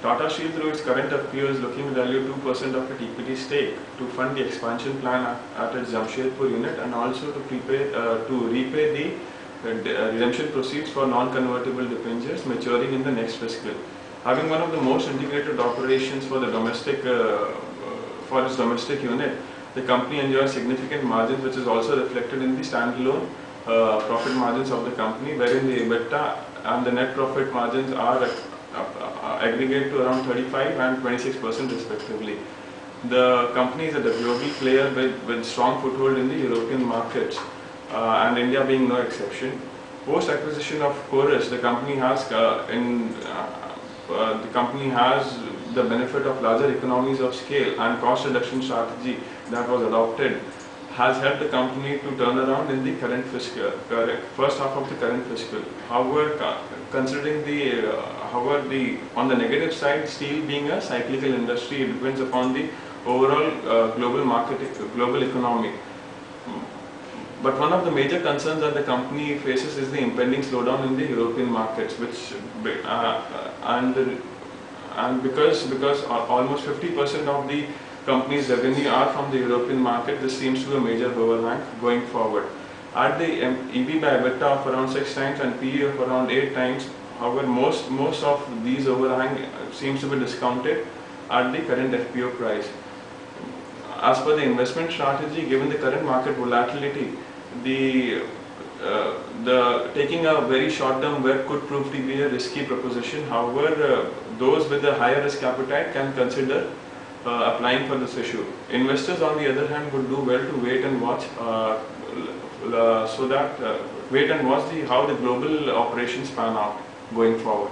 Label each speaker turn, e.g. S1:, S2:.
S1: Tata Steel, through its current FPO, is looking to value 2% of its equity stake to fund the expansion plan at its Jamshedpur unit, and also to repay the redemption proceeds for non-convertible debentures maturing in the next fiscal. Having one of the most integrated operations for the for its domestic unit, the company enjoys significant margins, which is also reflected in the standalone profit margins of the company, wherein the EBITDA and the net profit margins are aggregate to around 35 and 26% respectively. The company is a global player with strong foothold in the European markets, and India being no exception. Post acquisition of Corus, the company has the benefit of larger economies of scale, and cost reduction strategy that was adopted has helped the company to turn around in the first half of the current fiscal. However, considering on the negative side, steel being a cyclical industry, it depends upon the overall global economy. But one of the major concerns that the company faces is the impending slowdown in the European markets, and because almost 50% of the company's revenue are from the European market, this seems to be a major overhang going forward. At the EV by EBITDA of around 6 times and PE of around 8 times, however, most of these overhang seems to be discounted at the current FPO price. As per the investment strategy, given the current market volatility, the taking a very short-term bet could prove to be a risky proposition. However, those with a higher risk appetite can consider applying for this issue. Investors, on the other hand, would do well to wait and watch, how the global operations pan out going forward.